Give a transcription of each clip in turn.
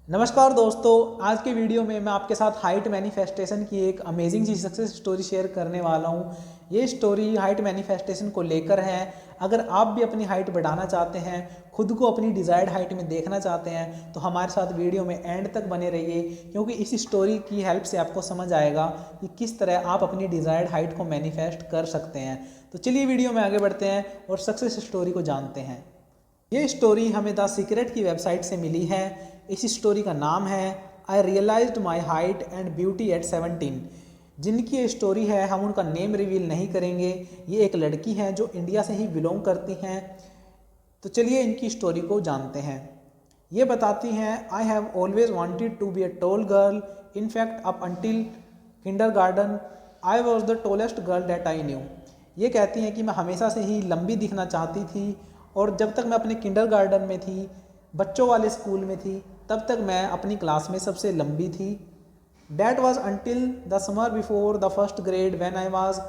नमस्कार दोस्तों, आज के वीडियो में मैं आपके साथ हाइट मैनिफेस्टेशन की एक अमेजिंग सी सक्सेस स्टोरी शेयर करने वाला हूँ। ये स्टोरी हाइट मैनिफेस्टेशन को लेकर है। अगर आप भी अपनी हाइट बढ़ाना चाहते हैं, खुद को अपनी डिज़ायर्ड हाइट में देखना चाहते हैं, तो हमारे साथ वीडियो में एंड तक बने रहिए, क्योंकि इस स्टोरी की हेल्प से आपको समझ आएगा कि किस तरह आप अपनी डिज़ायर्ड हाइट को मैनिफेस्ट कर सकते हैं। तो चलिए वीडियो में आगे बढ़ते हैं और सक्सेस स्टोरी को जानते हैं। ये स्टोरी हमें द सीक्रेट की वेबसाइट से मिली है। इस स्टोरी का नाम है I realized my height and beauty at 17। जिनकी ये स्टोरी है, हम उनका नेम रिवील नहीं करेंगे। ये एक लड़की हैं जो इंडिया से ही बिलोंग करती हैं। तो चलिए इनकी स्टोरी को जानते हैं। ये बताती हैं, I have always wanted to be a tall girl. In fact up until kindergarten I was the tallest girl that I knew. ये कहती हैं कि मैं हमेशा से ही लंबी दिखना चाहती थी, और जब तक मैं अपने किंडरगार्टन में थी, बच्चों वाले स्कूल में थी, तब तक मैं अपनी क्लास में सबसे लंबी थी। That was until the summer before the first grade when I was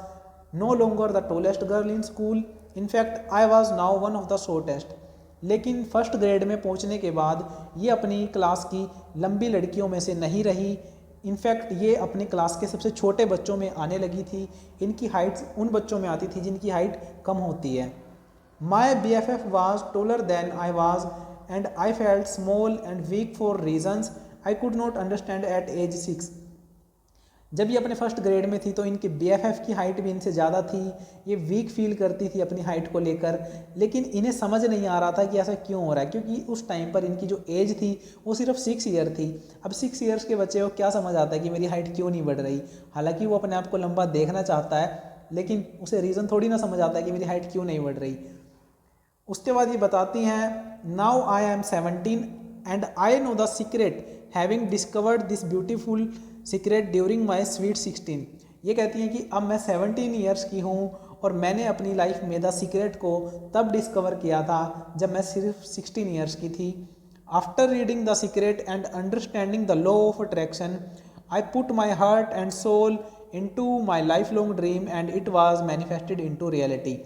no longer the tallest girl in school. In fact I was now one of the shortest. लेकिन फर्स्ट ग्रेड में पहुंचने के बाद ये अपनी क्लास की लंबी लड़कियों में से नहीं रही। इनफैक्ट ये अपनी क्लास के सबसे छोटे बच्चों में आने लगी थी। इनकी हाइट उन बच्चों में आती थी जिनकी हाइट कम होती है। My BFF was taller than I was, and I felt small and weak for reasons I could not understand at age 6। जब ये अपने फर्स्ट ग्रेड में थी तो इनकी BFF की हाइट भी इनसे ज़्यादा थी। ये वीक फील करती थी अपनी हाइट को लेकर, लेकिन इन्हें समझ नहीं आ रहा था कि ऐसा क्यों हो रहा है, क्योंकि उस टाइम पर इनकी जो एज थी वो सिर्फ 6 ईयर थी। अब 6 ईयर्स के बच्चे को क्या समझ आता है कि मेरी हाइट क्यों नहीं बढ़ रही। हालांकि वो अपने आप को लंबा देखना चाहता है, लेकिन उसे रीज़न थोड़ी ना समझ आता है कि मेरी हाइट क्यों नहीं बढ़ रही। उसके बाद ये बताती हैं, now I am 17 and I know the secret having discovered this beautiful secret during my sweet 16। ये कहती हैं कि अब मैं 17 ईयर्स की हूँ, और मैंने अपनी लाइफ में द सीक्रेट को तब डिस्कवर किया था जब मैं सिर्फ 16 ईयर्स की थी। After reading the secret and understanding the law of attraction I put my heart and soul into my lifelong dream and it was manifested into reality.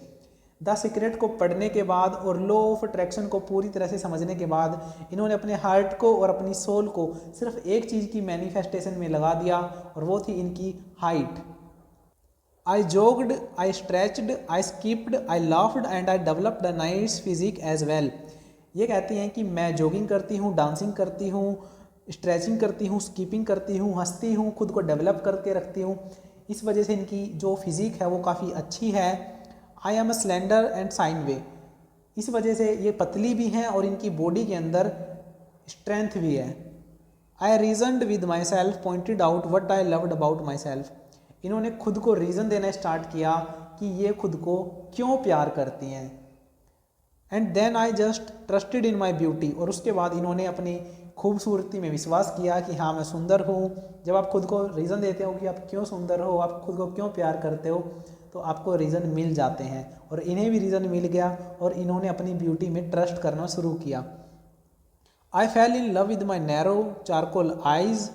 The secret को पढ़ने के बाद और law of attraction को पूरी तरह से समझने के बाद इन्होंने अपने हार्ट को और अपनी सोल को सिर्फ एक चीज़ की मैनिफेस्टेशन में लगा दिया, और वो थी इनकी height. I jogged, I stretched, I skipped, I laughed and I developed a nice physique as well. ये कहती हैं कि मैं जॉगिंग करती हूँ, डांसिंग करती हूँ, स्ट्रेचिंग करती हूँ, स्कीपिंग करती हूँ, हंसती हूँ, खुद को डेवलप करके रखती हूँ। इस वजह से इनकी जो फिज़िक है वो काफ़ी अच्छी है। I am a slender and sign way. इस वजह से ये पतली भी हैं और इनकी बॉडी के अंदर स्ट्रेंथ भी है। I reasoned with my self, pointed out what I loved about my self. इन्होंने खुद को रीज़न देना स्टार्ट किया कि ये खुद को क्यों प्यार करती हैं। And then I just trusted in my beauty. और उसके बाद इन्होंने अपनी खूबसूरती में विश्वास किया कि हाँ मैं सुंदर हूँ। जब आप खुद को रीज़न देते हो कि आप क्यों सुंदर हो, आप खुद को क्यों प्यार करते हो, तो आपको रीज़न मिल जाते हैं। और इन्हें भी रीज़न मिल गया और इन्होंने अपनी ब्यूटी में ट्रस्ट करना शुरू किया। I fell in love with my narrow charcoal eyes,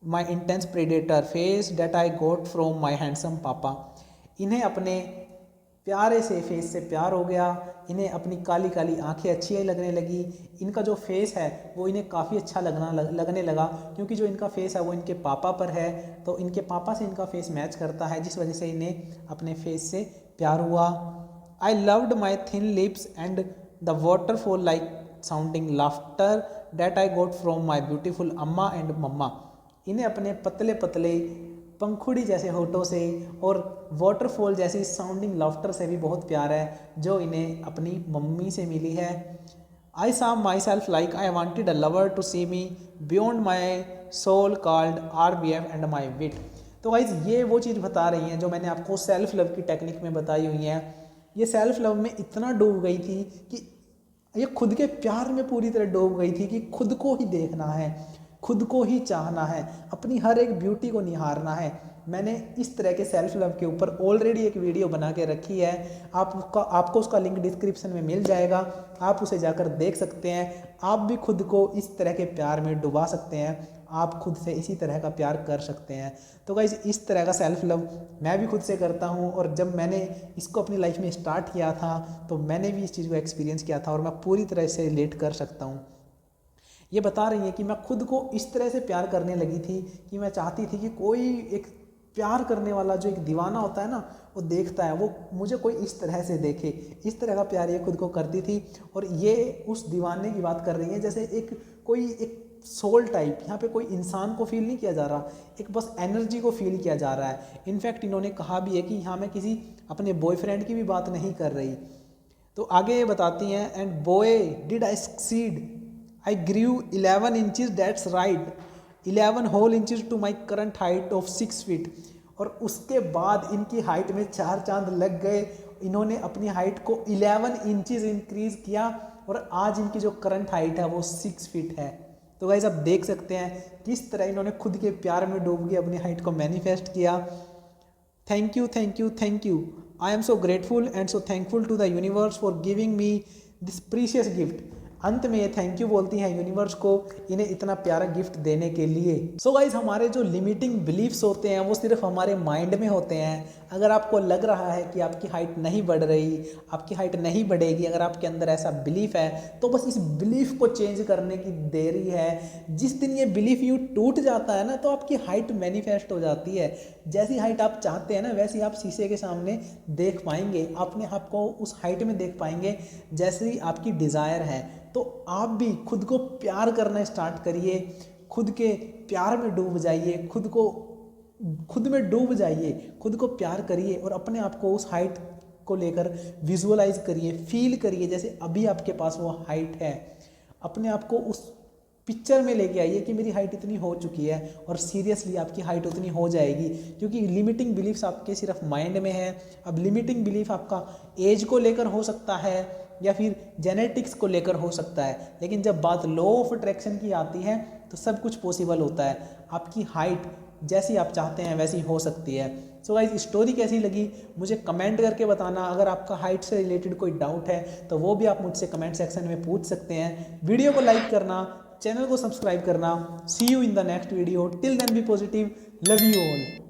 my intense predator face that I got from my handsome papa. इन्हें अपने प्यारे से फेस से प्यार हो गया। इन्हें अपनी काली काली आंखें अच्छी लगने लगी। इनका जो फेस है वो इन्हें काफ़ी अच्छा लगने लगा, क्योंकि जो इनका फेस है वो इनके पापा पर है, तो इनके पापा से इनका फेस मैच करता है, जिस वजह से इन्हें अपने फेस से प्यार हुआ। I loved my thin lips and the waterfall like sounding laughter that I got from my beautiful amma and mamma. इन्हें अपने पतले पतले पंखुड़ी जैसे होठों से और वाटरफॉल जैसी साउंडिंग लाफ्टर से भी बहुत प्यार है, जो इन्हें अपनी मम्मी से मिली है। आई saw myself like I wanted a lover to see me beyond my soul called RBF and my wit। तो गाइज ये वो चीज़ बता रही हैं जो मैंने आपको सेल्फ लव की टेक्निक में बताई हुई है। ये सेल्फ लव में इतना डूब गई थी कि ये खुद के प्यार में पूरी तरह डूब गई थी कि खुद को ही देखना है, खुद को ही चाहना है, अपनी हर एक ब्यूटी को निहारना है। मैंने इस तरह के सेल्फ लव के ऊपर ऑलरेडी एक वीडियो बना के रखी है। आपको उसका लिंक डिस्क्रिप्शन में मिल जाएगा, आप उसे जाकर देख सकते हैं। आप भी खुद को इस तरह के प्यार में डुबा सकते हैं, आप खुद से इसी तरह का प्यार कर सकते हैं। तो गाइज इस तरह का सेल्फ लव मैं भी खुद से करता हूँ, और जब मैंने इसको अपनी लाइफ में स्टार्ट किया था तो मैंने भी इस चीज़ को एक्सपीरियंस किया था, और मैं पूरी तरह से रिलेट कर सकता हूँ। ये बता रही हैं कि मैं खुद को इस तरह से प्यार करने लगी थी कि मैं चाहती थी कि कोई एक प्यार करने वाला जो एक दीवाना होता है ना, वो देखता है, वो मुझे कोई इस तरह से देखे। इस तरह का प्यार ये खुद को करती थी। और ये उस दीवाने की बात कर रही है जैसे एक कोई एक सोल टाइप, यहाँ पे कोई इंसान को फील नहीं किया जा रहा, एक बस एनर्जी को फील किया जा रहा है। इनफैक्ट इन्होंने कहा भी है कि यहाँ मैं किसी अपने बॉयफ्रेंड की भी बात नहीं कर रही। तो आगे ये बताती हैं, and boy did I succeed, I grew 11 inches, that's right, 11 whole inches to my current height of 6 feet. और उसके बाद इनकी हाइट में 4 चांद लग गए। इन्होंने अपनी हाइट को 11 इंचज इंक्रीज किया और आज इनकी जो करंट हाइट है वो 6 फीट है। तो गाइस आप देख सकते हैं किस तरह इन्होंने खुद के प्यार में डूब के अपनी हाइट को मैनिफेस्ट किया। Thank you, thank you, thank you. I am so grateful and so thankful to the universe for giving me this precious gift. अंत में ये थैंक यू बोलती हैं यूनिवर्स को इन्हें इतना प्यारा गिफ्ट देने के लिए। सो गाइज हमारे जो लिमिटिंग बिलीफ्स होते हैं वो सिर्फ हमारे माइंड में होते हैं। अगर आपको लग रहा है कि आपकी हाइट नहीं बढ़ रही, आपकी हाइट नहीं बढ़ेगी, अगर आपके अंदर ऐसा बिलीफ है तो बस इस बिलीफ को चेंज करने की देरी है। जिस दिन ये बिलीफ यू टूट जाता है ना तो आपकी हाइट मैनिफेस्ट हो जाती है। जैसी हाइट आप चाहते हैं ना वैसी आप शीशे के सामने देख पाएंगे, अपने आप को उस हाइट में देख पाएंगे जैसी आपकी डिज़ायर है। तो आप भी खुद को प्यार करना स्टार्ट करिए, खुद के प्यार में डूब जाइए, खुद में डूब जाइए, खुद को प्यार करिए और अपने आप को उस हाइट को लेकर विजुअलाइज करिए, फील करिए जैसे अभी आपके पास वो हाइट है। अपने आप को उस पिक्चर में लेके आइए कि मेरी हाइट इतनी हो चुकी है और सीरियसली आपकी हाइट उतनी हो जाएगी। क्योंकि लिमिटिंग बिलीफ्स आपके सिर्फ माइंड में है। अब लिमिटिंग बिलीफ आपका एज को लेकर हो सकता है या फिर जेनेटिक्स को लेकर हो सकता है, लेकिन जब बात लॉ ऑफ अट्रैक्शन की आती है तो सब कुछ पॉसिबल होता है। आपकी हाइट जैसी आप चाहते हैं वैसी हो सकती है। सो गाइस स्टोरी कैसी लगी मुझे कमेंट करके बताना। अगर आपका हाइट से रिलेटेड कोई डाउट है तो वो भी आप मुझसे कमेंट सेक्शन में पूछ सकते हैं। वीडियो को लाइक करना, चैनल को सब्सक्राइब करना। See you in the next video. Till then be positive, love you all.